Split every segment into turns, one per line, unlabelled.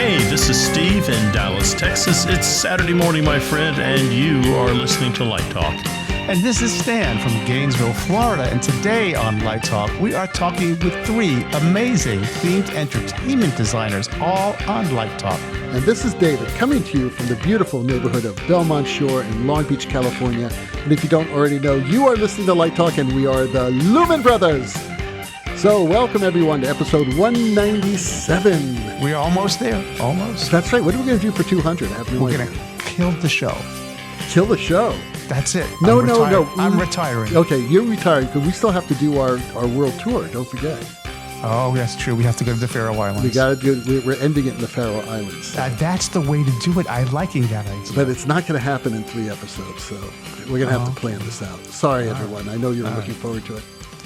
Hey, this is Steve in Dallas, Texas. It's Saturday morning, my friend, and you are listening to Light Talk.
And this is Stan from Gainesville, Florida. And today on Light Talk, we are talking with three amazing themed entertainment designers, all on Light Talk.
And this is David, coming to you from the beautiful neighborhood of Belmont Shore in Long Beach, California. And if you don't already know, you are listening to Light Talk, and we are the Lumen Brothers. So welcome, everyone, to episode 197.
We're almost there. Almost.
That's right. What are we going to do for 200?
We're going to kill the show.
Kill the show?
That's it.
No.
I'm retiring.
Okay, you're retiring, because we still have to do our world tour. Don't forget.
Oh, that's true. We have to go to the Faroe Islands.
We got to do. We're ending it in the Faroe Islands.
That's the way to do it. I'm liking that idea.
But it's not going to happen in 3 episodes, so we're going to have to plan this out. Sorry, everyone. I know you're looking forward to it.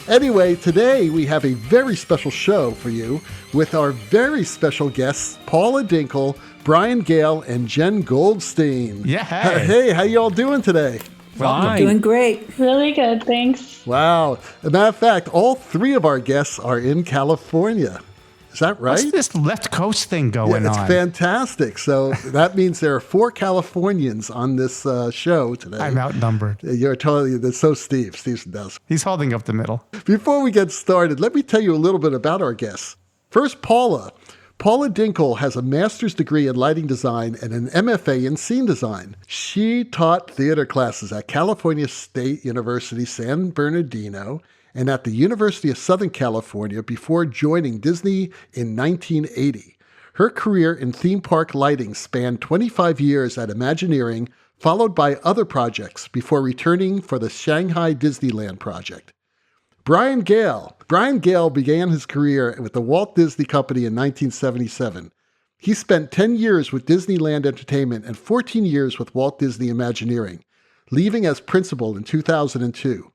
Anyway, today we have a very special show for you with our very special guests, Paula Dinkel, Brian Gale, and Jen Goldstein.
Yeah.
Hey, how you all doing today?
Welcome.
Doing great.
Really good, thanks.
Wow. As a matter of fact, all 3 of our guests are in California. Is that right?
What's this left coast thing going on?
It's fantastic. So that means there are 4 Californians on this show today.
I'm outnumbered.
You're totally, that's so Steve. Steve's the best.
He's holding up the middle.
Before we get started, let me tell you a little bit about our guests. First, Paula. Paula Dinkel has a master's degree in lighting design and an MFA in scene design. She taught theater classes at California State University, San Bernardino, and at the University of Southern California before joining Disney in 1980. Her career in theme park lighting spanned 25 years at Imagineering, followed by other projects before returning for the Shanghai Disneyland project. Brian Gale. Brian Gale began his career with the Walt Disney Company in 1977. He spent 10 years with Disneyland Entertainment and 14 years with Walt Disney Imagineering, leaving as principal in 2002.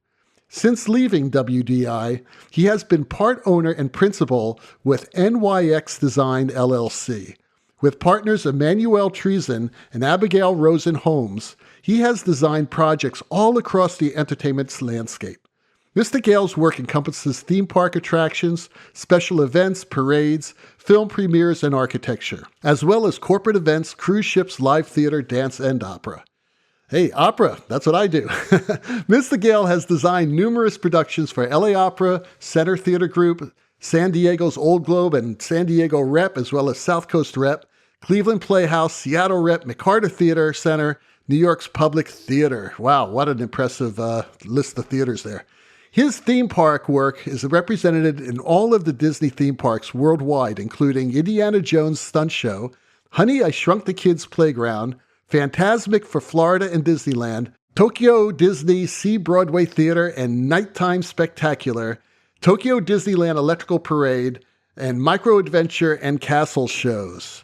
Since leaving WDI, he has been part owner and principal with NYX Design LLC. With partners Emmanuel Treason and Abigail Rosen Holmes, he has designed projects all across the entertainment landscape. Mr. Gale's work encompasses theme park attractions, special events, parades, film premieres, and architecture, as well as corporate events, cruise ships, live theater, dance, and opera. Hey, opera, that's what I do. Mr. Gale has designed numerous productions for LA Opera, Center Theater Group, San Diego's Old Globe and San Diego Rep, as well as South Coast Rep, Cleveland Playhouse, Seattle Rep, McCarter Theater Center, New York's Public Theater. Wow, what an impressive list of theaters there. His theme park work is represented in all of the Disney theme parks worldwide, including Indiana Jones Stunt Show, Honey, I Shrunk the Kids Playground, Fantasmic for Florida and Disneyland, Tokyo Disney Sea Broadway Theater and Nighttime Spectacular, Tokyo Disneyland Electrical Parade, and Micro Adventure and Castle shows.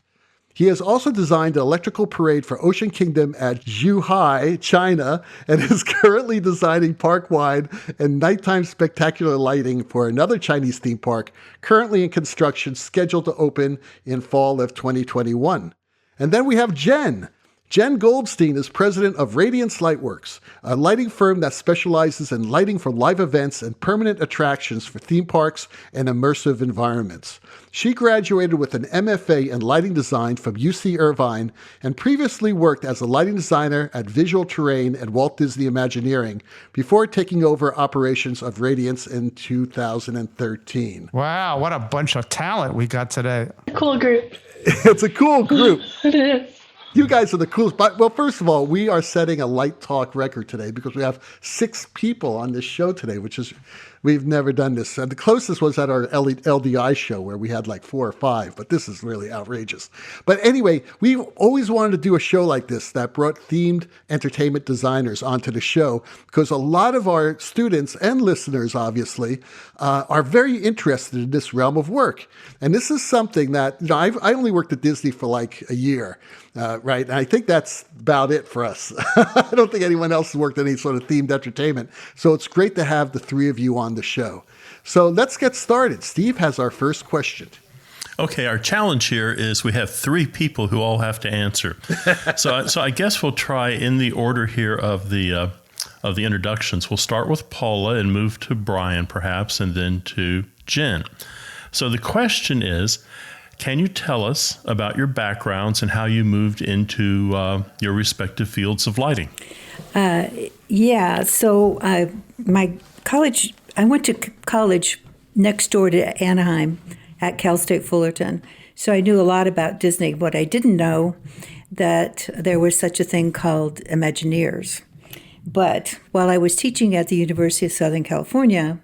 He has also designed an electrical parade for Ocean Kingdom at Zhuhai, China, and is currently designing park-wide and nighttime spectacular lighting for another Chinese theme park currently in construction, scheduled to open in fall of 2021. And then we have Jen. Jen Goldstein is president of Radiance Lightworks, a lighting firm that specializes in lighting for live events and permanent attractions for theme parks and immersive environments. She graduated with an MFA in lighting design from UC Irvine and previously worked as a lighting designer at Visual Terrain and Walt Disney Imagineering before taking over operations of Radiance in 2013.
Wow, what a bunch of talent we got today.
Cool group.
It's a cool group.
It is.
You guys are the coolest. Well, first of all, we are setting a Light Talk record today because we have 6 people on this show today, which is, we've never done this. And the closest was at our LDI show where we had like 4 or 5, but this is really outrageous. But anyway, we've always wanted to do a show like this that brought themed entertainment designers onto the show because a lot of our students and listeners, obviously, are very interested in this realm of work. And this is something that, you know, I only worked at Disney for like a year. Right. And I think that's about it for us. I don't think anyone else has worked any sort of themed entertainment. So it's great to have the 3 of you on the show. So let's get started. Steve has our first question.
Okay, our challenge here is we have 3 people who all have to answer. So I guess we'll try in the order here of the introductions. We'll start with Paula and move to Brian perhaps, and then to Jen. So the question is, can you tell us about your backgrounds and how you moved into your respective fields of lighting?
Yeah, so my college, I went to college next door to Anaheim at Cal State Fullerton. So I knew a lot about Disney. What I didn't know, that there was such a thing called Imagineers. But while I was teaching at the University of Southern California,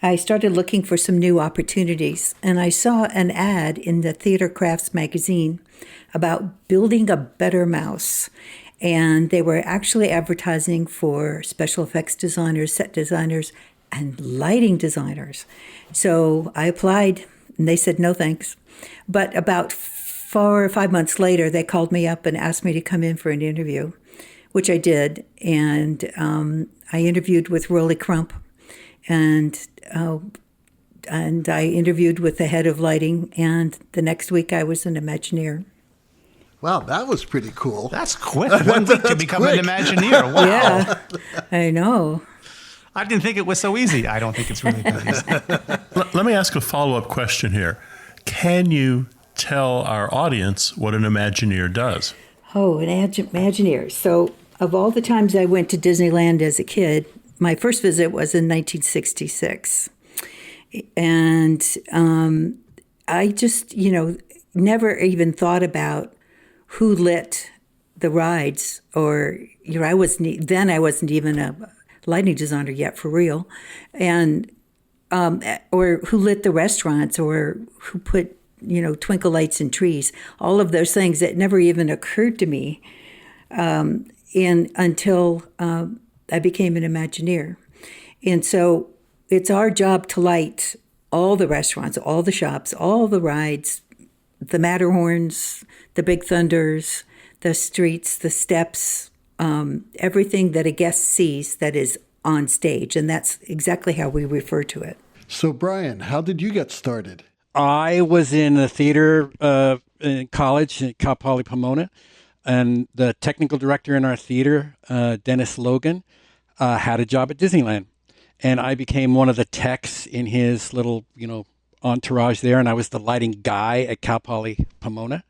I started looking for some new opportunities. And I saw an ad in the Theater Crafts magazine about building a better mouse. And they were actually advertising for special effects designers, set designers, and lighting designers. So I applied, and they said no thanks. But about 4 or 5 months later, they called me up and asked me to come in for an interview, which I did. And I interviewed with Rolly Crump, and I interviewed with the head of lighting. And the next week, I was an Imagineer.
Wow, that was pretty cool.
That's quick. 1 week to become an Imagineer. Wow.
Yeah, I know.
I didn't think it was so easy. I don't think it's really that easy.
Let me ask a follow-up question here. Can you tell our audience what an Imagineer does?
Oh, an Imagineer. So of all the times I went to Disneyland as a kid, my first visit was in 1966. And I just, never even thought about who lit the rides, or I wasn't even a lighting designer yet for real, and or who lit the restaurants, or who put twinkle lights in trees. All of those things that never even occurred to me, until I became an Imagineer. And so it's our job to light all the restaurants, all the shops, all the rides, the Matterhorns, the Big Thunders, the streets, the steps, everything that a guest sees that is on stage. And that's exactly how we refer to it.
So, Brian, how did you get started?
I was in the theater in college at Cal Poly Pomona, and the technical director in our theater, Dennis Logan, had a job at Disneyland. And I became one of the techs in his little, entourage there, and I was the lighting guy at Cal Poly Pomona.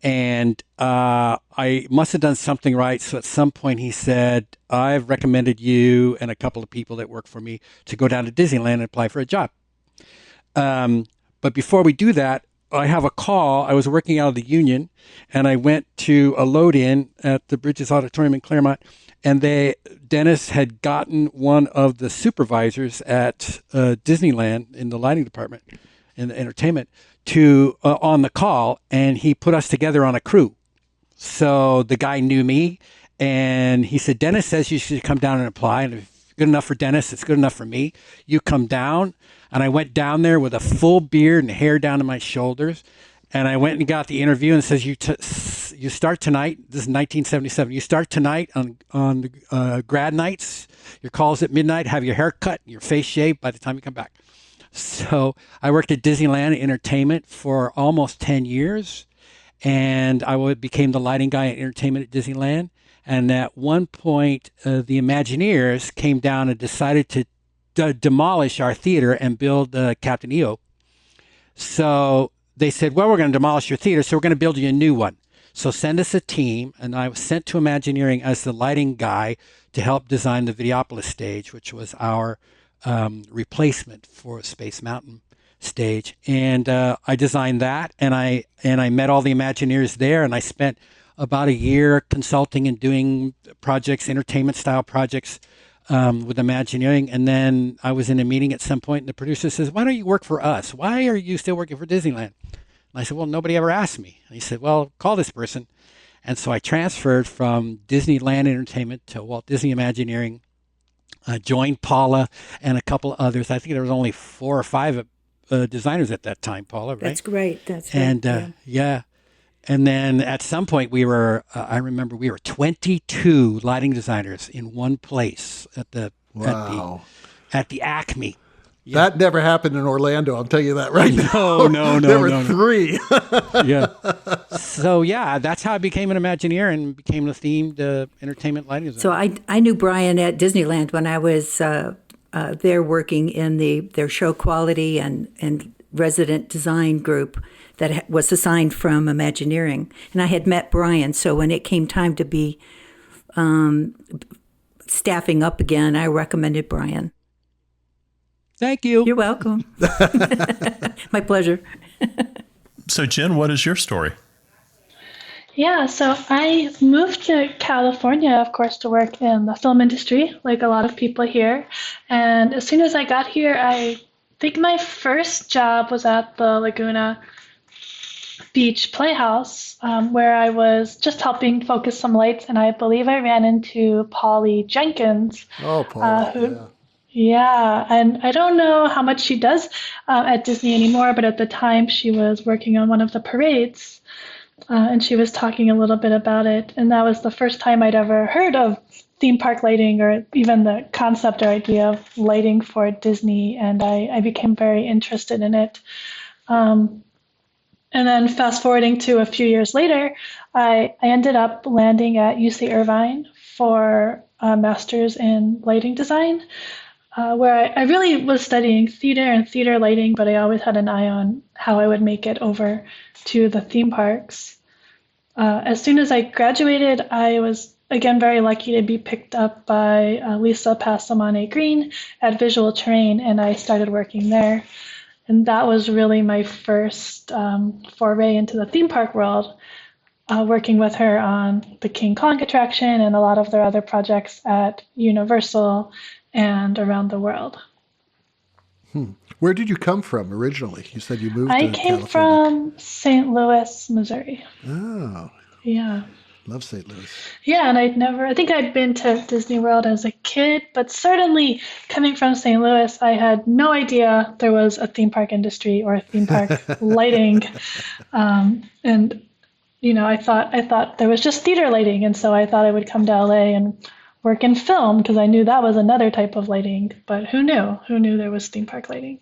And I must have done something right. So at some point he said, I've recommended you and a couple of people that work for me to go down to Disneyland and apply for a job. But before we do that, I have a call. I was working out of the union, and I went to a load-in at the Bridges Auditorium in Claremont, and Dennis had gotten one of the supervisors at Disneyland in the lighting department, in the entertainment, to on the call, and he put us together on a crew. So the guy knew me, and he said, Dennis says you should come down and apply, and if it's good enough for Dennis, it's good enough for me. You come down. And I went down there with a full beard and hair down to my shoulders, and I went and got the interview, and it says, you start tonight. This is 1977. You start tonight on the grad nights. Your call's at midnight. Have your hair cut, your face shaved by the time you come back. So I worked at Disneyland Entertainment for almost 10 years, and I became the lighting guy at Entertainment at Disneyland. And at one point, the Imagineers came down and decided to demolish our theater and build Captain EO. So they said, well, we're going to demolish your theater, so we're going to build you a new one. So send us a team, and I was sent to Imagineering as the lighting guy to help design the Videopolis stage, which was our replacement for Space Mountain stage. And I designed that, and I met all the Imagineers there, and I spent about a year consulting and doing projects, entertainment-style projects, with Imagineering. And then I was in a meeting at some point, and the producer says, why don't you work for us? Why are you still working for Disneyland? And I said, well, nobody ever asked me. And he said, well, call this person. And so I transferred from Disneyland Entertainment to Walt Disney Imagineering, joined Paula and a couple of others. I think there was only 4 or 5 designers at that time, Paula, right?
That's great. That's right.
And yeah. And then at some point I remember we were 22 lighting designers in one place at the Acme. Yeah.
That never happened in Orlando, I'll tell you that right
now. No.
There were 3.
Yeah. So, yeah, that's how I became an Imagineer and became the themed entertainment lighting designer.
So I knew Brian at Disneyland when I was there working in their show quality and resident design group. that was assigned from Imagineering. And I had met Brian, so when it came time to be staffing up again, I recommended Brian.
Thank you.
You're welcome. My pleasure.
So, Jen, what is your story?
Yeah, so I moved to California, of course, to work in the film industry, like a lot of people here. And as soon as I got here, I think my first job was at the Laguna Beach Playhouse, where I was just helping focus some lights. And I believe I ran into Paula Jenkins.
Oh, Paula, yeah.
Yeah, and I don't know how much she does at Disney anymore, but at the time she was working on one of the parades, and she was talking a little bit about it. And that was the first time I'd ever heard of theme park lighting or even the concept or idea of lighting for Disney, and I became very interested in it. And then fast forwarding to a few years later, I ended up landing at UC Irvine for a master's in lighting design. Where I really was studying theater and theater lighting, but I always had an eye on how I would make it over to the theme parks. As soon as I graduated, I was, again, very lucky to be picked up by Lisa Passamane Green at Visual Terrain, and I started working there. And that was really my first foray into the theme park world, working with her on the King Kong attraction and a lot of their other projects at Universal and around the world.
Where did you come from originally? You said you moved
I
to
came
California.
from St. Louis, Missouri.
Oh,
Yeah.
love St. Louis.
Yeah, and I think I'd been to Disney World as a kid, but certainly coming from St. Louis, I had no idea there was a theme park industry or a theme park lighting. And, I thought there was just theater lighting. And so I thought I would come to LA and work in film because I knew that was another type of lighting, but who knew? Who knew there was theme park lighting?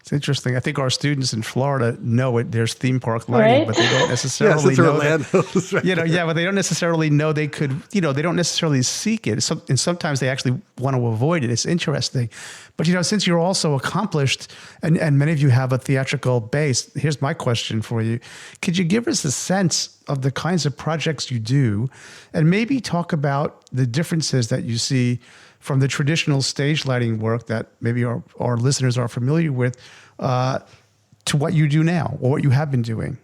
It's interesting. I think our students in Florida know it. There's theme park lighting,
Right?
but they don't necessarily
Yes, it's
know
Orlando's, right?
but they don't necessarily know they could, they don't necessarily seek it. And sometimes they actually want to avoid it. It's interesting. But, since you're also accomplished and many of you have a theatrical base, here's my question for you. Could you give us a sense of the kinds of projects you do and maybe talk about the differences that you see from the traditional stage lighting work that maybe our listeners are familiar with to what you do now or what you have been doing?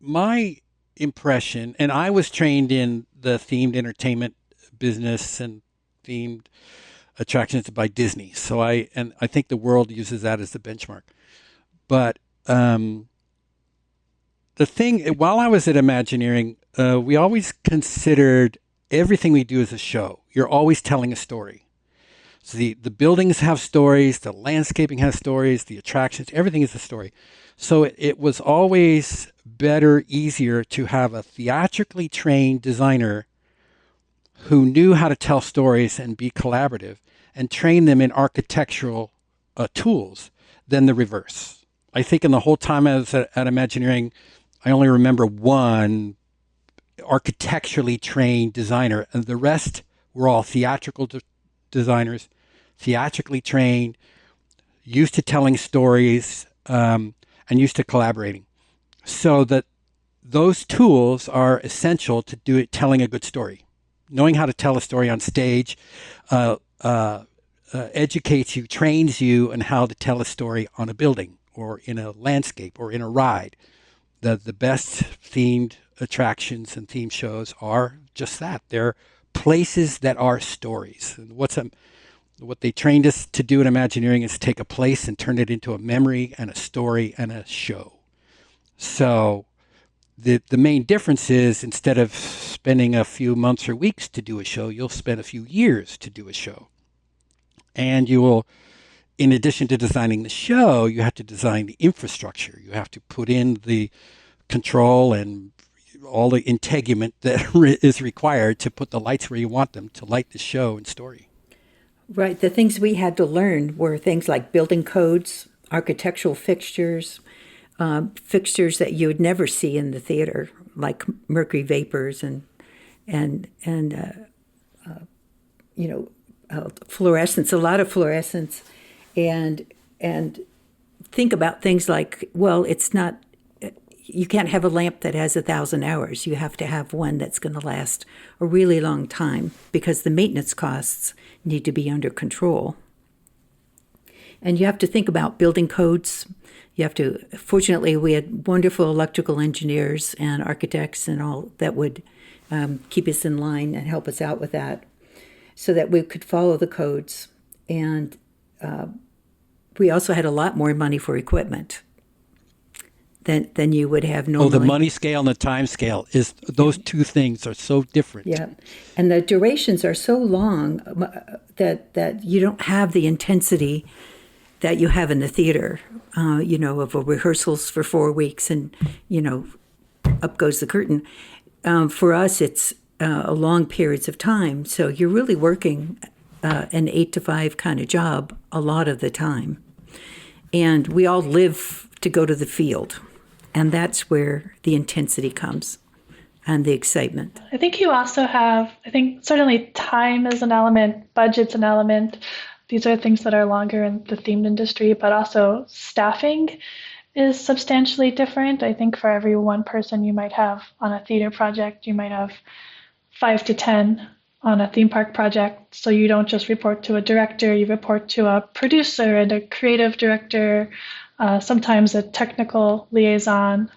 My impression, and I was trained in the themed entertainment business and themed attractions by Disney. So I think the world uses that as the benchmark. But the thing, while I was at Imagineering, we always considered everything we do as a show. You're always telling a story. So the buildings have stories, the landscaping has stories, the attractions, everything is a story. So it was always better, easier to have a theatrically trained designer who knew how to tell stories and be collaborative and train them in architectural tools than the reverse. I think in the whole time I was at Imagineering, I only remember one architecturally trained designer, and the rest were all theatrical designers, theatrically trained, used to telling stories, and used to collaborating. So that those tools are essential to telling a good story. Knowing how to tell a story on stage educates you, trains you on how to tell a story on a building or in a landscape or in a ride. The best themed attractions and theme shows are just that. They're places that are stories. And what they trained us to do in Imagineering is take a place and turn it into a memory and a story and a show. So the main difference is instead of spending a few months or weeks to do a show, you'll spend a few years to do a show. And you will, in addition to designing the show, you have to design the infrastructure. You have to put in the control and all the integument that is required to put the lights where you want them to light the show and story.
Right. The things we had to learn were things like building codes, architectural fixtures, fixtures that you would never see in the theater, like mercury vapors and fluorescence, a lot of fluorescence, and think about things like, well, it's not, you can't have a lamp that has 1,000 hours. You have to have one that's going to last a really long time because the maintenance costs need to be under control. And you have to think about building codes. You have to, fortunately, we had wonderful electrical engineers and architects and all that would keep us in line and help us out with that so that we could follow the codes. And we also had a lot more money for equipment than you would have normally.
Oh, the money scale and the time scale is those two things are so different.
Yeah, and the durations are so long that you don't have the intensity that you have in the theater. Of a rehearsals for 4 weeks and up goes the curtain. For us, it's long periods of time, so you're really working an 8 to 5 kind of job a lot of the time, and we all live to go to the field. And that's where the intensity comes and the excitement.
I think you also have, certainly time is an element, budget's an element. These are things that are longer in the themed industry, but also staffing is substantially different. I think for every one person you might have on a theater project, you might have 5 to 10 on a theme park project. So you don't just report to a director, you report to a producer and a creative director, sometimes a technical liaison.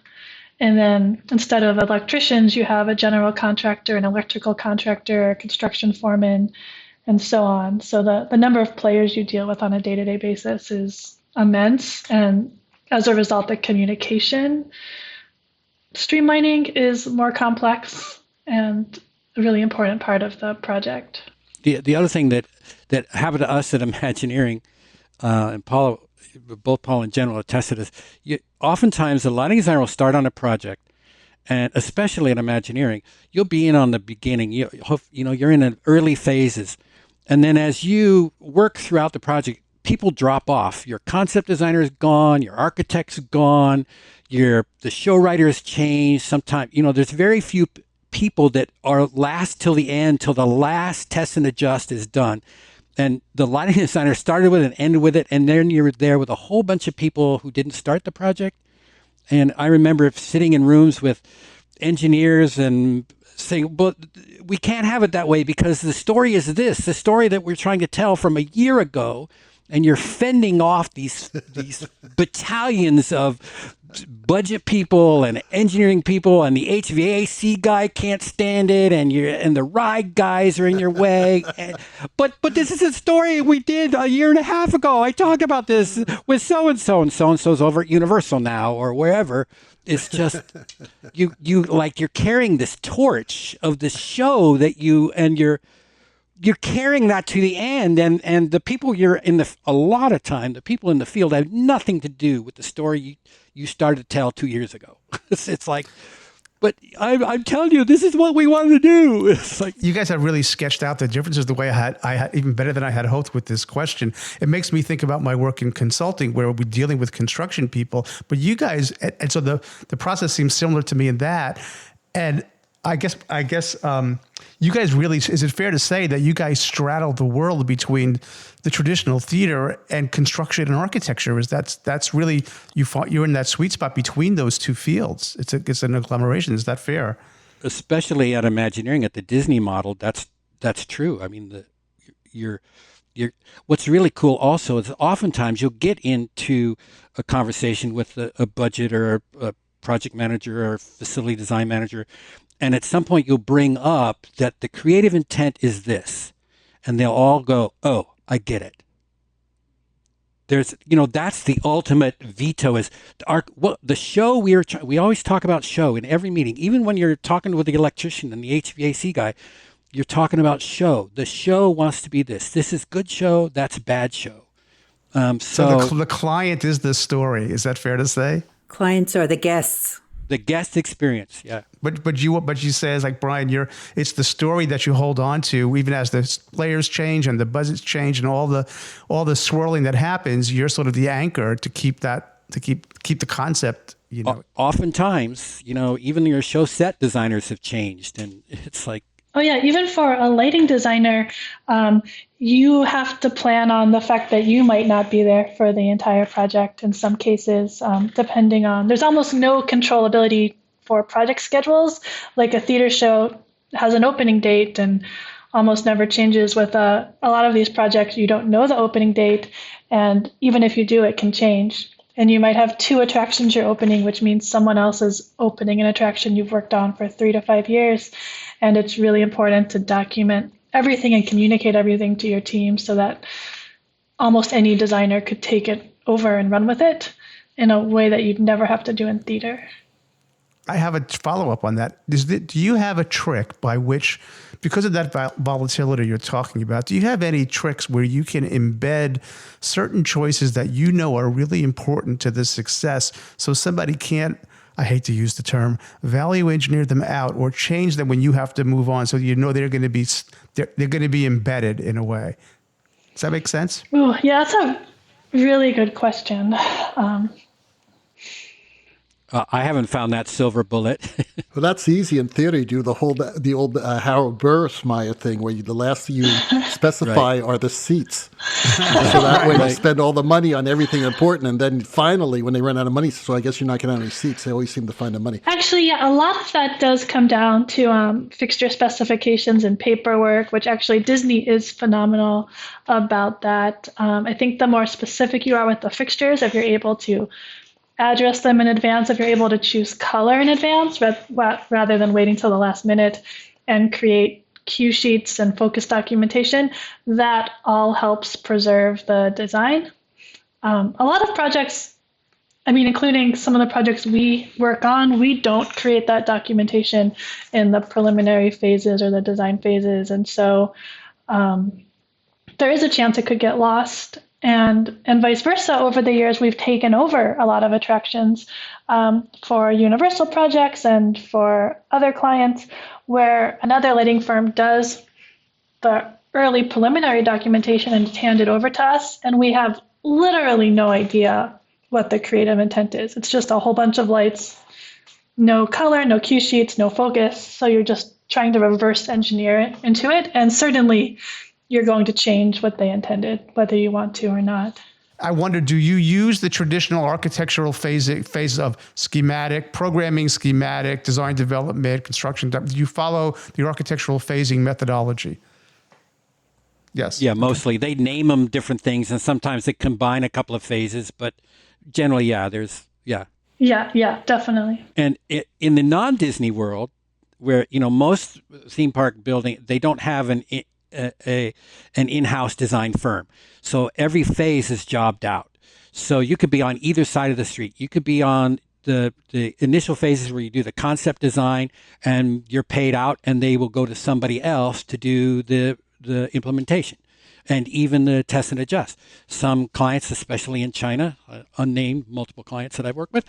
And then instead of electricians, you have a general contractor, an electrical contractor, a construction foreman, and so on. So the number of players you deal with on a day-to-day basis is immense. And as a result, the communication streamlining is more complex and a really important part of the project.
The other thing that happened to us at Imagineering, and both Paul and Jen will attest to this, oftentimes the lighting designer will start on a project, and especially at Imagineering, you'll be in on the beginning. You're in the early phases. And then as you work throughout the project, people drop off. Your concept designer is gone, your architect's gone, the show writer has changed. Sometimes, there's very few people that are last till the end, till the last test and adjust is done. And the lighting designer started with it and ended with it, and then you're there with a whole bunch of people who didn't start the project. And I remember sitting in rooms with engineers and saying, but we can't have it that way because the story is the story that we're trying to tell from a year ago, and you're fending off these battalions of budget people and engineering people, and the HVAC guy can't stand it, and the ride guys are in your way. But this is a story we did a year and a half ago. I talked about this with so and so's over at Universal now or wherever. It's just you're carrying this torch of this show that you're carrying that to the end, and the people a lot of time, the people in the field have nothing to do with the story you started to tell 2 years ago. It's like, but I'm telling you, this is what we wanted to do. It's like,
you guys have really sketched out the differences the way I had even better than I had hoped with this question. It makes me think about my work in consulting, where we're dealing with construction people, but you guys, and so the process seems similar to me in that. And I guess you guys really, is it fair to say that you guys straddle the world between the traditional theater and construction and architecture? That's really, you're in that sweet spot between those two fields. It's an agglomeration. Is that fair?
Especially at Imagineering, at the Disney model, that's true. I mean, you're what's really cool also is oftentimes you'll get into a conversation with a budget or a project manager or facility design manager, and at some point you'll bring up that the creative intent is this, and they'll all go, "Oh, I get it." There's, that's the ultimate veto is the show we always talk about show in every meeting, even when you're talking with the electrician and the HVAC guy, you're talking about show. The show wants to be this. This is good show. That's bad show.
So the client is the story. Is that fair to say?
Clients are the guests.
The guest experience, yeah.
But you say, as like Brian, it's the story that you hold on to, even as the players change and the budgets change and all the swirling that happens. You're sort of the anchor to keep the concept.
Oftentimes, even your show set designers have changed, and it's like
Oh yeah, even for a lighting designer, you have to plan on the fact that you might not be there for the entire project in some cases, depending on, there's almost no controllability for project schedules. Like a theater show has an opening date and almost never changes. With a lot of these projects, you don't know the opening date, and even if you do, it can change. And you might have 2 attractions you're opening, which means someone else is opening an attraction you've worked on for 3 to 5 years. And it's really important to document everything and communicate everything to your team so that almost any designer could take it over and run with it in a way that you'd never have to do in theater.
I have a follow-up on that. Do you have a trick by which, because of that volatility you're talking about, do you have any tricks where you can embed certain choices that you know are really important to the success so somebody can't, I hate to use the term, value engineer them out or change them when you have to move on, so you know they're going to be embedded in a way? Does that make sense?
Ooh, yeah, that's a really good question.
I haven't found that silver bullet.
Well, that's easy in theater. You do the old Harold Burrsmeyer thing, where the last thing you specify are the seats. So that way you spend all the money on everything important, and then finally, when they run out of money, so I guess you're not going to have any seats. They always seem to find the money.
Actually, yeah, a lot of that does come down to fixture specifications and paperwork, which actually Disney is phenomenal about that. I think the more specific you are with the fixtures, if you're able to address them in advance, if you're able to choose color in advance rather than waiting till the last minute and create cue sheets and focus documentation, that all helps preserve the design. A lot of projects, including some of the projects we work on, we don't create that documentation in the preliminary phases or the design phases. And so there is a chance it could get lost. And vice versa. Over the years, we've taken over a lot of attractions for Universal projects and for other clients, where another lighting firm does the early preliminary documentation and it's handed over to us, and we have literally no idea what the creative intent is. It's just a whole bunch of lights, no color, no cue sheets, no focus. So you're just trying to reverse engineer it into it, and certainly you're going to change what they intended, whether you want to or not.
I wonder, do you use the traditional architectural phase of schematic, programming schematic, design development, construction? Do you follow the architectural phasing methodology? Yes.
Yeah, mostly. They name them different things, and sometimes they combine a couple of phases, but generally, yeah.
Yeah, definitely.
And in the non-Disney world, where, most theme park building, they don't have an in-house design firm. So every phase is jobbed out. So you could be on either side of the street. You could be on the initial phases where you do the concept design and you're paid out, and they will go to somebody else to do the implementation and even the test and adjust. Some clients, especially in China, unnamed multiple clients that I've worked with,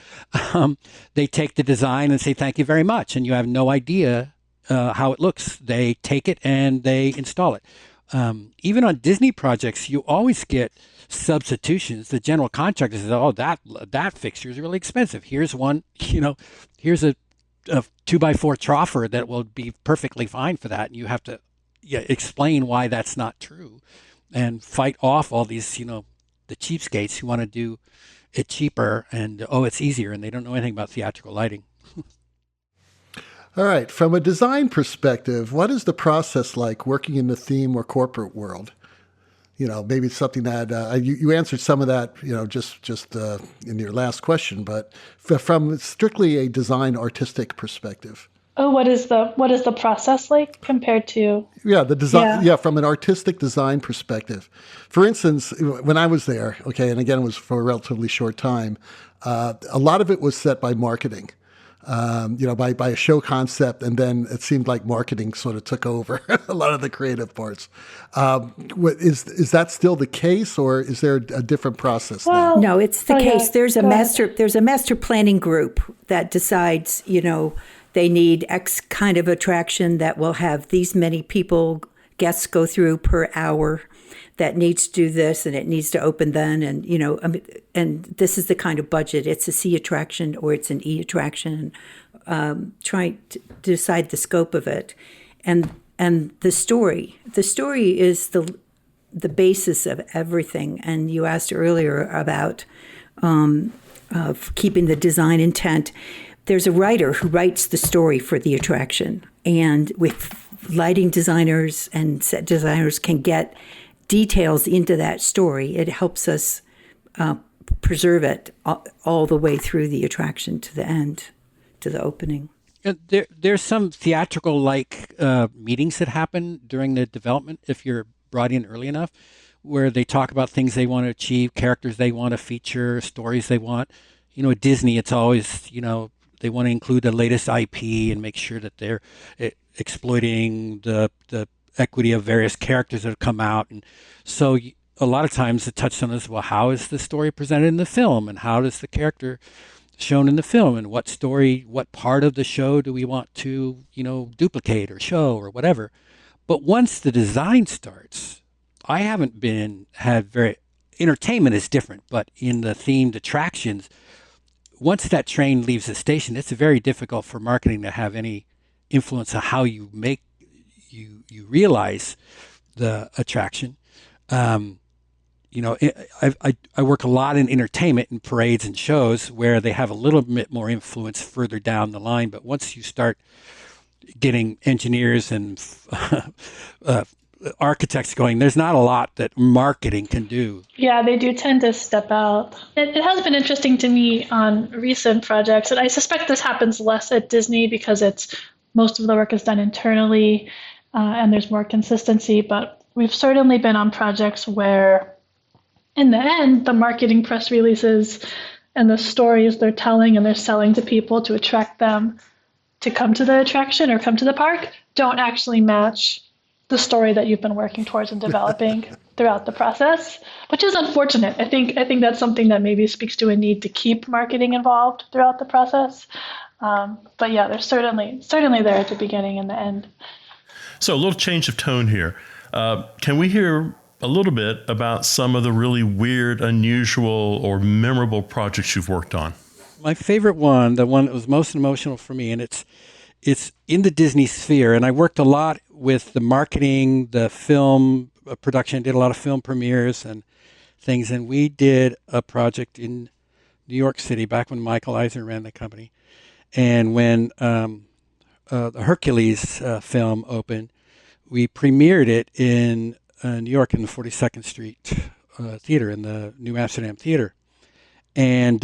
they take the design and say, thank you very much. And you have no idea how it looks. They take it and they install it. Even on Disney projects, you always get substitutions. The general contractor says, "Oh, that fixture is really expensive. Here's one. Here's a 2x4 troffer that will be perfectly fine for that." And you have to explain why that's not true, and fight off all these, the cheapskates who want to do it cheaper and it's easier, and they don't know anything about theatrical lighting.
All right. From a design perspective, what is the process like working in the theme or corporate world? Maybe it's something that you answered some of that, just in your last question, but from strictly a design artistic perspective.
Oh, what is the process like compared to?
Yeah, the design. Yeah, from an artistic design perspective. For instance, when I was there, and again, it was for a relatively short time, a lot of it was set by marketing. By a show concept, and then it seemed like marketing sort of took over a lot of the creative parts. Is that still the case, or is there a different process now?
No, it's the case. There's a master planning group that decides, they need X kind of attraction that will have these many guests go through per hour, that needs to do this, and it needs to open then, and and this is the kind of budget. It's a C attraction or it's an E attraction. Trying to decide the scope of it, and and the story. The story is the basis of everything. And you asked earlier about of keeping the design intent. There's a writer who writes the story for the attraction, and with lighting designers and set designers can get details into that story. It helps us preserve it all the way through the attraction to the end, to the opening.
There's some theatrical-like meetings that happen during the development, if you're brought in early enough, where they talk about things they want to achieve, characters they want to feature, stories they want. At Disney, it's always, they want to include the latest IP and make sure that they're exploiting the equity of various characters that have come out. And so a lot of times the touchstone is, well, how is the story presented in the film, and how does the character shown in the film, and what part of the show do we want to, duplicate or show or whatever. But once the design starts, I haven't entertainment is different, but in the themed attractions, once that train leaves the station, it's very difficult for marketing to have any influence on how you you realize the attraction. I work a lot in entertainment and parades and shows where they have a little bit more influence further down the line. But once you start getting engineers and architects going, there's not a lot that marketing can do.
Yeah, they do tend to step out. It has been interesting to me on recent projects, and I suspect this happens less at Disney because most of the work is done internally and there's more consistency. But we've certainly been on projects where, in the end, the marketing press releases and the stories they're telling and they're selling to people to attract them to come to the attraction or come to the park don't actually match the story that you've been working towards and developing throughout the process, which is unfortunate. I think that's something that maybe speaks to a need to keep marketing involved throughout the process. But yeah, they're certainly there at the beginning and the end.
So a little change of tone here. Can we hear a little bit about some of the really weird, unusual, or memorable projects you've worked on?
My favorite one, the one that was most emotional for me, and it's in the Disney sphere, and I worked a lot with the marketing, the film production, did a lot of film premieres and things, and we did a project in New York City back when Michael Eisner ran the company. And when the Hercules film opened, we premiered it in New York in the 42nd Street Theater, in the New Amsterdam Theater. And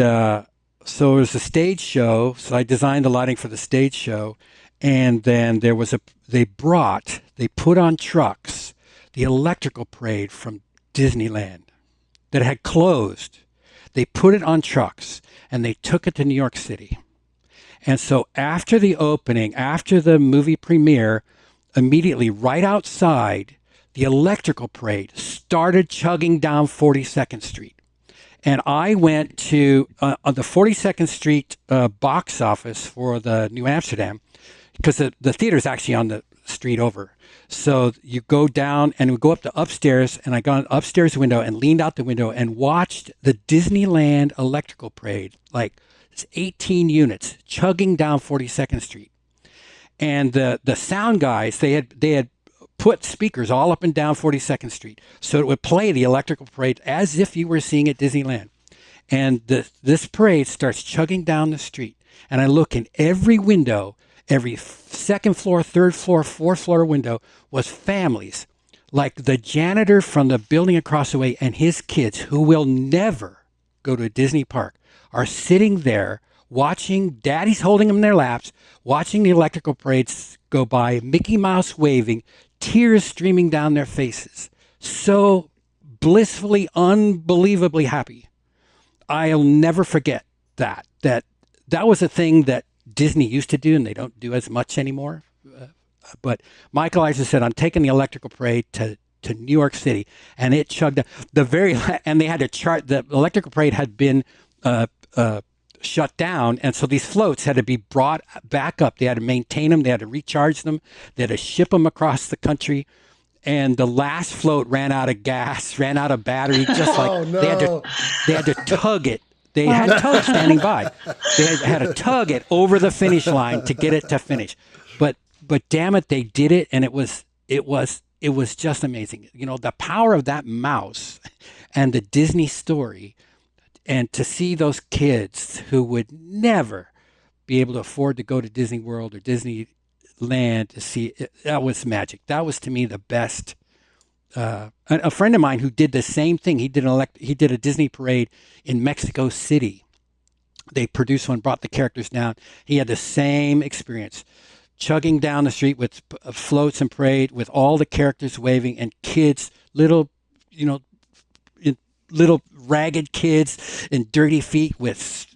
so it was a stage show. So I designed the lighting for the stage show. And then they put on trucks the electrical parade from Disneyland that had closed. They put it on trucks and they took it to New York City. And so after the opening, after the movie premiere, immediately right outside, the electrical parade started chugging down 42nd Street. And I went to the 42nd Street box office for the New Amsterdam, because the theater is actually on the street over. So you go down and we go up to upstairs, and I got an upstairs window and leaned out the window and watched the Disneyland electrical parade, like 18 units chugging down 42nd Street. And the sound guys, they had put speakers all up and down 42nd Street, so it would play the electrical parade as if you were seeing at Disneyland. And this parade starts chugging down the street, and I look in every window, every second floor, third floor, fourth floor window was families, like the janitor from the building across the way and his kids, who will never go to a Disney park, are sitting there watching, daddies holding them in their laps, watching the electrical parades go by, Mickey Mouse waving, tears streaming down their faces. So blissfully, unbelievably happy. I'll never forget that was a thing that Disney used to do, and they don't do as much anymore. But Michael Eisner said, I'm taking the electrical parade to New York City, and it chugged and they had to chart, the electrical parade had been shut down, and so these floats had to be brought back up. They had to maintain them, they had to recharge them, they had to ship them across the country, and the last float ran out of gas, ran out of battery, just like they had to tug it. They had tugs standing by. They had to tug it over the finish line to get it to finish. But damn it, they did it, and it was it was just amazing. You know, the power of that mouse and the Disney story, and to see those kids who would never be able to afford to go to Disney World or Disneyland to see it, that was magic. That was, to me, the best. A friend of mine who did the same thing. He did a Disney parade in Mexico City. They produced one, brought the characters down. He had the same experience, chugging down the street with floats and parade, with all the characters waving, and kids, little ragged kids in dirty feet with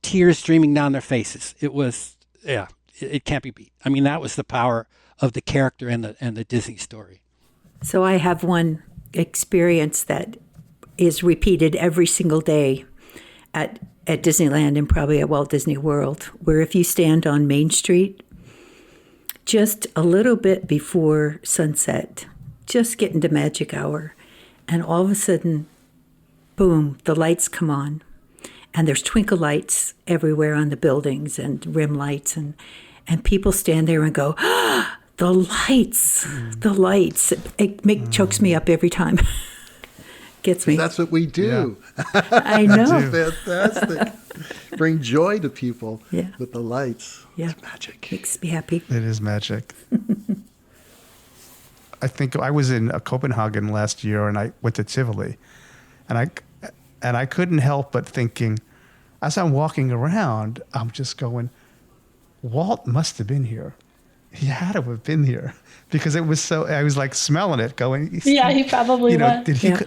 tears streaming down their faces. It was, it can't be beat. I mean, that was the power of the character and the Disney story.
So I have one experience that is repeated every single day at Disneyland and probably at Walt Disney World, where if you stand on Main Street, just a little bit before sunset, just getting to magic hour, and all of a sudden, boom, the lights come on. And there's twinkle lights everywhere on the buildings and rim lights. And people stand there and go, ah, the lights, the lights. It chokes me up every time. Gets me.
That's what we do.
Yeah. I know.
That's fantastic. Bring joy to people with the lights.
Yeah.
It's magic.
Makes me happy.
It is magic. I think I was in Copenhagen last year, and I went to Tivoli, and I couldn't help but thinking, as I'm walking around, I'm just going, Walt must have been here. He had to have been here because it was so. I was like smelling it, going.
Yeah, he probably was.
Did he? Yeah.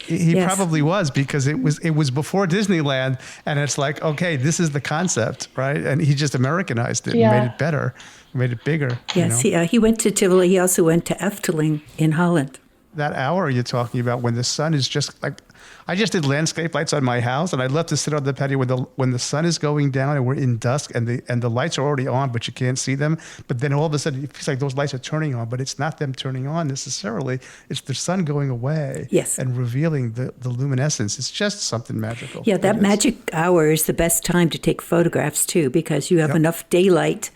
He yes. probably was, because it was before Disneyland, and it's like, okay, this is the concept, right? And he just Americanized it and made it better, made it bigger.
Yes, he went to Tivoli. He also went to Efteling in Holland.
That hour you're talking about, when the sun is just like, I just did landscape lights on my house, and I love to sit on the patio when the sun is going down and we're in dusk, and the lights are already on, but you can't see them. But then all of a sudden it feels like those lights are turning on, but it's not them turning on necessarily. It's the sun going away and revealing the luminescence. It's just something magical.
Yeah, that magic hour is the best time to take photographs too, because you have enough daylight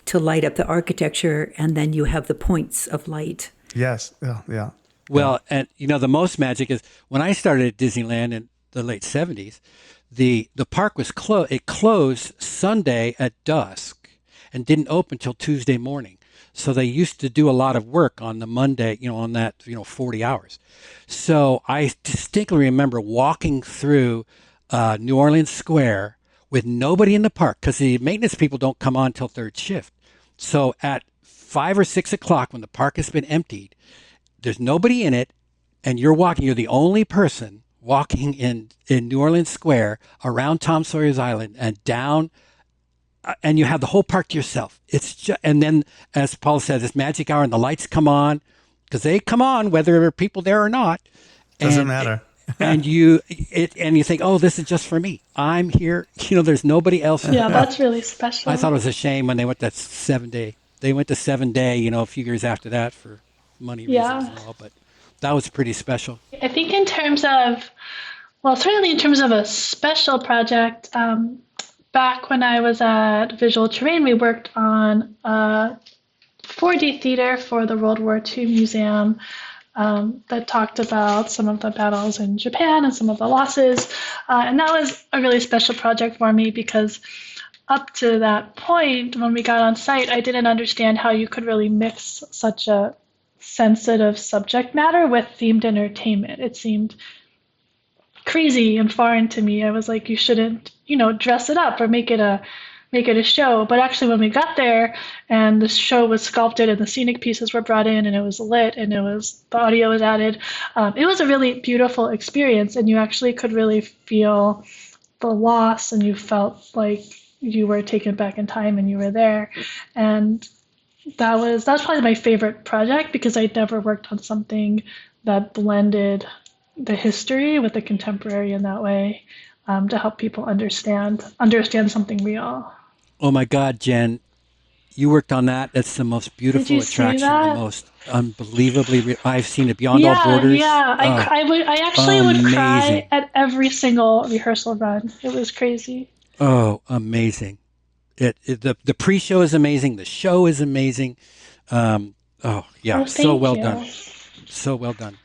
to light up the architecture, and then you have the points of light.
Yes, yeah.
Well, and the most magic is when I started at Disneyland in the late 70s, the park was closed. It closed Sunday at dusk and didn't open until Tuesday morning. So they used to do a lot of work on the Monday, on that, 40 hours. So I distinctly remember walking through New Orleans Square with nobody in the park, because the maintenance people don't come on until third shift. So at 5 or 6 o'clock, when the park has been emptied, there's nobody in it, and you're the only person walking in New Orleans Square around Tom Sawyer's Island and down, and you have the whole park to yourself. It's just, and then, as Paul said, this magic hour, and the lights come on, because they come on whether there are people there or not.
Doesn't matter.
And you think, oh, this is just for me. I'm here. There's nobody else.
Yeah, that's really special.
I thought it was a shame when they went that 7 day. They went to 7 day, a few years after that for money reasons and all, but that was pretty special.
I think in terms of, certainly in terms of a special project, back when I was at Visual Terrain, we worked on a 4D theater for the World War II Museum that talked about some of the battles in Japan and some of the losses. And that was a really special project for me, because up to that point, when we got on site, I didn't understand how you could really mix such a sensitive subject matter with themed entertainment. It seemed crazy and foreign to me. I was like, you shouldn't, dress it up or make it a show. But actually, when we got there and the show was sculpted and the scenic pieces were brought in and it was lit and the audio was added, it was a really beautiful experience, and you actually could really feel the loss, and you felt like you were taken back in time and you were there. And that was probably my favorite project, because I'd never worked on something that blended the history with the contemporary in that way, to help people understand something real.
Oh my God, Jen, you worked on that. That's the most beautiful attraction, the most unbelievably. I've seen it, Beyond All Borders.
Yeah, I actually would cry at every single rehearsal run. It was crazy.
Oh, amazing. The pre-show is amazing. The show is amazing. Oh yeah,
Oh,
so
thank
well
you.
done. So well done.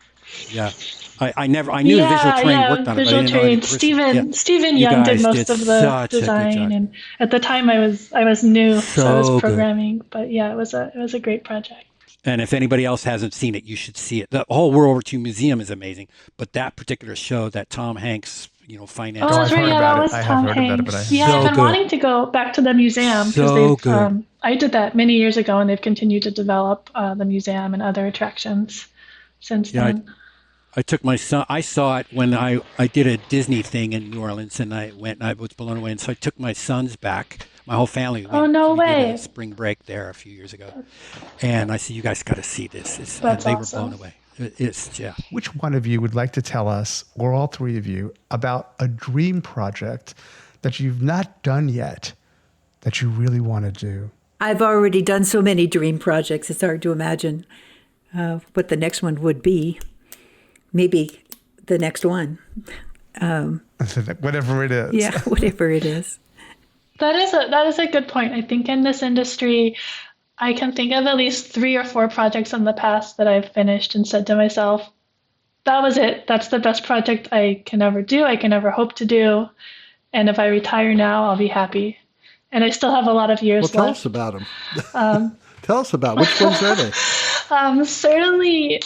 Yeah. I knew the visual terrain worked on it, but I
visual
didn't know any
terrain.
person. Yeah.
Stephen
You
Young did
guys did
most of the
such a good
design,
job.
and at the time I was new, so I was
So good.
programming. But yeah, it was a great project.
And if anybody else hasn't seen it, you should see it. The whole World War II museum is amazing, but that particular show, that Tom Hanks,
Oh,
finance.
that's
I've
right.
heard
Yeah,
about
that
it.
was
I have
Tom
heard about it, but I
Hanks.
haven't.
Yeah,
So
I've been
good.
wanting to go back to the museum because
So good.
I did that many years ago, and they've continued to develop the museum and other attractions since
Yeah,
then.
I took my son. I saw it when I did a Disney thing in New Orleans, and I went and I was blown away. And so I took my sons back. My whole family
Oh,
went.
no
We did a
way.
spring break there a few years ago, and I said, "You guys got to see this." And
That's
they
awesome.
were blown away. It's yeah.
Which one of you would like to tell us, or all three of you, about a dream project that you've not done yet that you really want to do?
I've already done so many dream projects, it's hard to imagine what the next one would be. Maybe the next one.
Whatever it is.
Yeah, whatever it is.
That is a good point. I think in this industry, I can think of at least 3 or 4 projects in the past that I've finished and said to myself, that was it. That's the best project I can ever do. I can ever hope to do. And if I retire now, I'll be happy. And I still have a lot of years
Well, tell
left.
us about them. Tell us about which ones are they?
Certainly,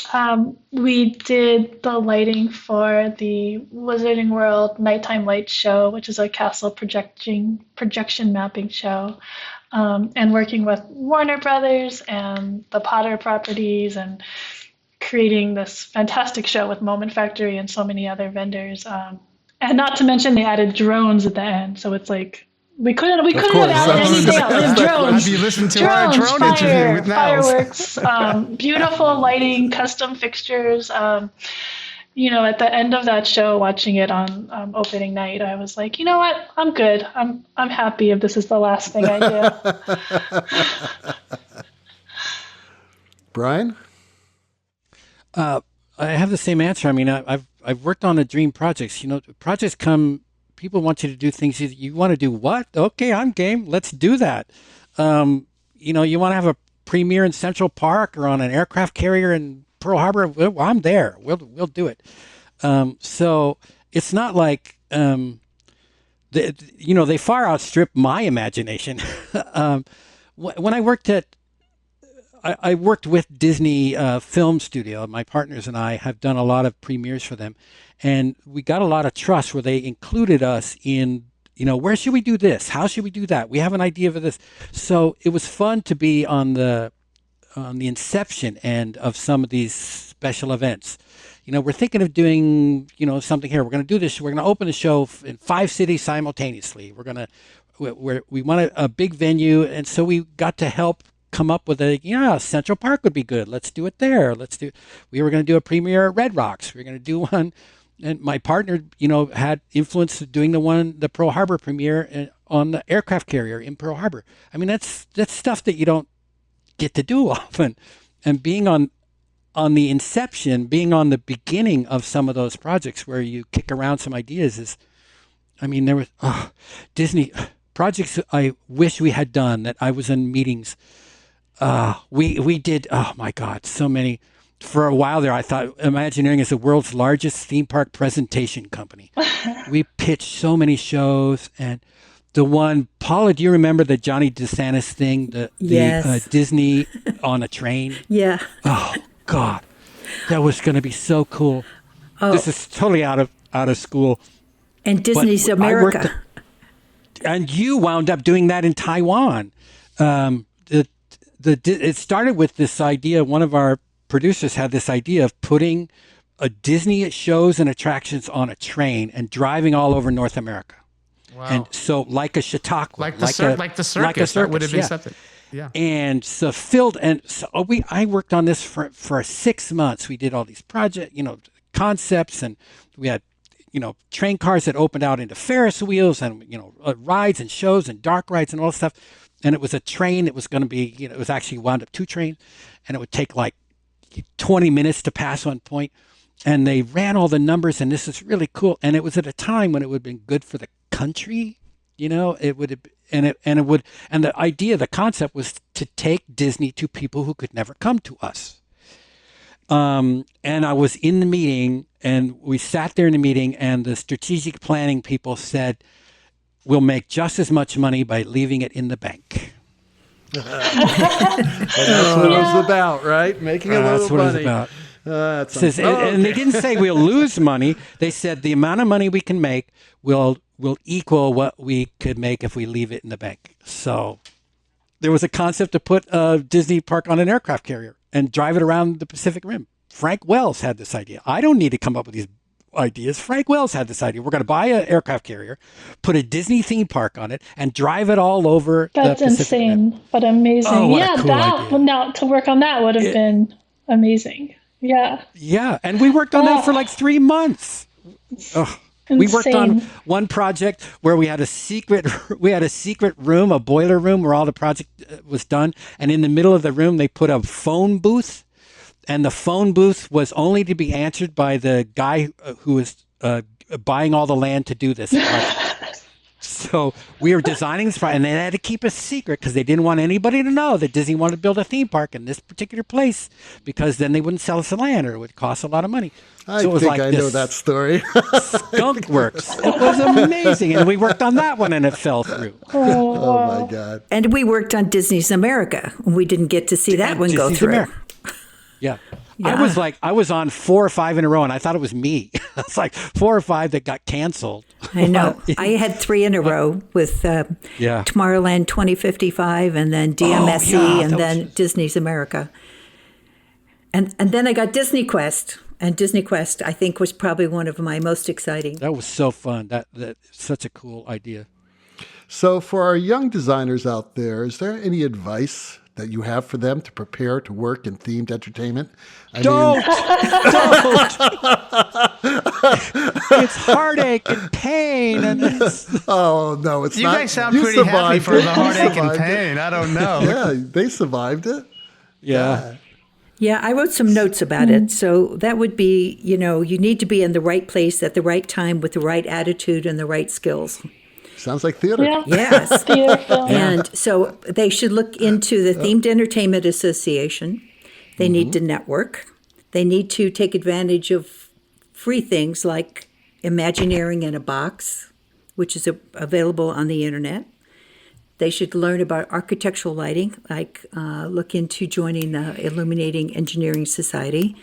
we did the lighting for the Wizarding World Nighttime Light Show, which is a castle projection mapping show, and working with Warner Brothers and the Potter properties and creating this fantastic show with Moment Factory and so many other vendors. And not to mention they added drones at the end, so it's like we couldn't have
course.
added anything else. There's drones.
Have you listened to our drone interview with Niles?
Fireworks, beautiful lighting, custom fixtures. At the end of that show, watching it on opening night, I was like, you know what? I'm good. I'm happy if this is the last thing I do.
Brian?
I have the same answer. I mean, I've worked on the dream projects. Projects come. People want you to do things. You want to do what? Okay, I'm game. Let's do that. You want to have a premiere in Central Park or on an aircraft carrier in Pearl Harbor. Well, I'm there. We'll do it. So it's not like they far outstrip my imagination. When I worked I worked with Disney Film Studio. My partners and I have done a lot of premieres for them. And we got a lot of trust where they included us in, where should we do this? How should we do that? We have an idea for this. So it was fun to be on the inception end of some of these special events. We're thinking of doing, something here. We're going to do this. We're going to open the show in 5 cities simultaneously. We want a big venue. And so we got to help come up with Central Park would be good. Let's do it there. We were going to do a premiere at Red Rocks. We were going to do one. And my partner, had influence doing the Pearl Harbor premiere on the aircraft carrier in Pearl Harbor. I mean, that's stuff that you don't get to do often. And being on the inception, being on the beginning of some of those projects where you kick around some ideas there was Disney projects I wish we had done that I was in meetings. We did, oh my God, so many. For a while there, I thought Imagineering is the world's largest theme park presentation company. We pitched so many shows, and the one, Paula, do you remember the Johnny DeSantis thing?
Yes.
The Disney on a train?
Yeah.
Oh God, that was going to be so cool.
Oh.
This is totally out of school.
And Disney's
But
America.
And you wound up doing that in Taiwan. It started with this idea. One of our producers had this idea of putting a Disney shows and attractions on a train and driving all over North America.
Wow.
And so like a Chautauqua.
Like the circus. That would have been something. Yeah.
And so I worked on this for 6 months. We did all these concepts, and we had, train cars that opened out into Ferris wheels and, rides and shows and dark rides and all this stuff. And it was a train that was going to be, it was actually wound up 2 trains, and it would take like 20 minutes to pass one point. And they ran all the numbers, and this is really cool. And it was at a time when it would have been good for the country It would, and the idea, the concept was to take Disney to people who could never come to us. And I was in the meeting, and we sat there in the meeting, and the strategic planning people said, we'll make just as much money by leaving it in the bank.
Well, that's what it was about, right? Making a little
that's what
money.
It was about. And they didn't say we'll lose money. They said the amount of money we can make will equal what we could make if we leave it in the bank. So there was a concept to put a Disney park on an aircraft carrier and drive it around the Pacific Rim. Frank Wells had this idea. I don't need to come up with these ideas. Frank Wells had this idea. We're going to buy an aircraft carrier, put a Disney theme park on it, and drive it all over the Pacific
insane,
Rim.
But amazing.
Oh, what a cool idea.
Now to work on that would have been amazing. Yeah.
Yeah, and we worked on that for like 3 months. We worked on one project where we had a secret room, a boiler room where all the project was done, and in the middle of the room they put a phone booth, and the phone booth was only to be answered by the guy who was buying all the land to do this project. So we were designing this project, and they had to keep a secret because they didn't want anybody to know that Disney wanted to build a theme park in this particular place, because then they wouldn't sell us the land, or it would cost a lot of money.
I know that story.
Skunk Works. It was amazing, and we worked on that one, and it fell through.
Oh my God!
And we worked on Disney's America, and we didn't get to see that one go through.
Yeah. I was on 4 or 5 in a row, and I thought it was me. It's like 4 or 5 that got canceled.
I know. I had 3 in a row with Tomorrowland 2055, and then DMSE, and then Disney's America. And then I got Disney Quest. And Disney Quest, I think, was probably one of my most exciting.
That was so fun. That such a cool idea.
So for our young designers out there, is there any advice that you have for them to prepare to work in themed entertainment?
Don't. It's heartache and pain.
Oh, no, it's
not.
You
guys sound pretty happy for the heartache and pain. I don't know.
Yeah, they survived it.
Yeah.
Yeah, I wrote some notes about it. So that would be, you need to be in the right place at the right time with the right attitude and the right skills.
Sounds like theater.
Yeah.
Yes.
Beautiful.
And so they should look into the Themed Entertainment Association. They need to network. They need to take advantage of free things like Imagineering in a Box, which is available on the internet. They should learn about architectural lighting, like look into joining the Illuminating Engineering Society.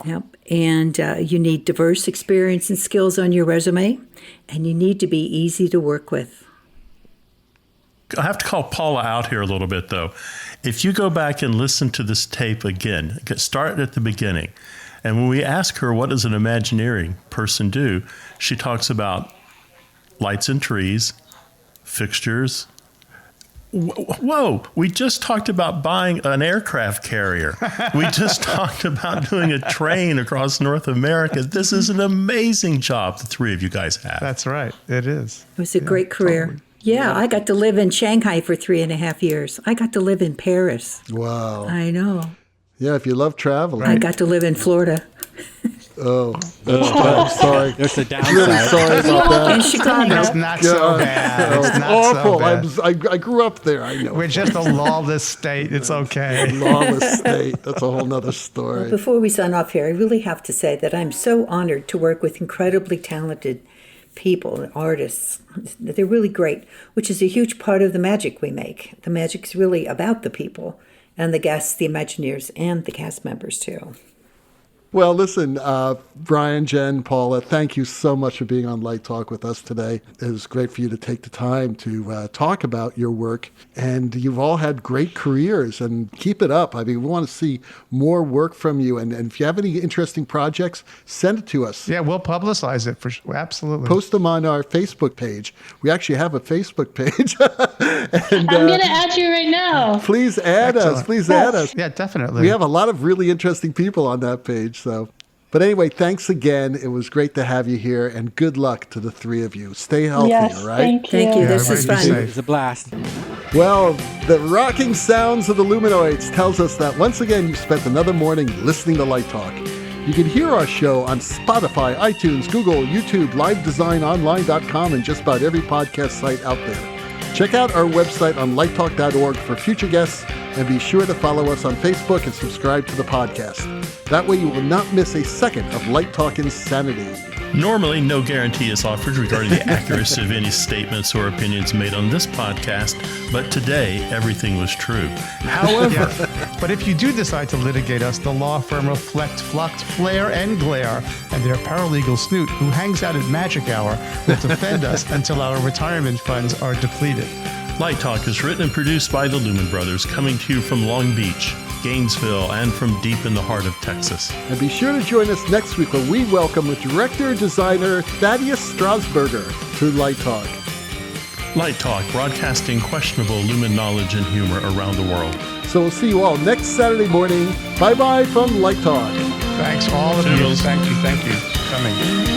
Yep. And you need diverse experience and skills on your resume, and you need to be easy to work with.
I have to call Paula out here a little bit, though. If you go back and listen to this tape again, start at the beginning. And when we ask her, what does an Imagineering person do? She talks about lights and trees, fixtures. Whoa, we just talked about buying an aircraft carrier. We just talked about doing a train across North America. This is an amazing job the 3 of you guys have.
That's right. It is.
It was a great career. Totally. Yeah, I got to live in Shanghai for 3.5 years. I got to live in Paris.
Wow.
I know.
Yeah, if you love traveling.
I got to live in Florida.
Oh, I'm sorry.
There's a downside.
Really sorry about that.
In Chicago.
It's not so bad. It's not
awful.
So bad.
I grew up there. I know.
We're just a lawless state. It's okay.
Lawless state. That's a whole nother story.
Well, before we sign off here, I really have to say that I'm so honored to work with incredibly talented people, artists. They're really great, which is a huge part of the magic we make. The magic's really about the people and the guests, the Imagineers, and the cast members, too.
Well, listen, Brian, Jen, Paula, thank you so much for being on Light Talk with us today. It was great for you to take the time to talk about your work. And you've all had great careers, and keep it up. I mean, we want to see more work from you. And if you have any interesting projects, send it to us.
Yeah, we'll publicize it for sure. Absolutely.
Post them on our Facebook page. We actually have a Facebook page.
And, I'm going to add you right now.
Please add us. Please add us.
Yeah, definitely.
We have a lot of really interesting people on that page. So, but anyway, thanks again. It was great to have you here, and good luck to the 3 of you. Stay healthy,
yes,
all right?
Thank you. This is fun.
It was a blast.
Well, the rocking sounds of the Luminoids tells us that once again you've spent another morning listening to Light Talk. You can hear our show on Spotify, iTunes, Google, YouTube, livedesignonline.com, and just about every podcast site out there. Check out our website on lighttalk.org for future guests, and be sure to follow us on Facebook and subscribe to the podcast. That way you will not miss a second of Light Talk Insanity.
Normally, no guarantee is offered regarding the accuracy of any statements or opinions made on this podcast, but today, everything was true. However,
But if you do decide to litigate us, the law firm of Flecht, Flucht, Flare, and Glare, and their paralegal Snoot, who hangs out at Magic Hour, will defend us until our retirement funds are depleted.
Light Talk is written and produced by the Lumen Brothers, coming to you from Long Beach, Gainesville, and from deep in the heart of Texas.
And be sure to join us next week when we welcome director-designer Thaddeus Strasburger to Light Talk.
Light Talk, broadcasting questionable Lumen knowledge and humor around the world.
So we'll see you all next Saturday morning. Bye-bye from Light Talk.
Thanks, all of you.
Toodles.
Thank you for coming.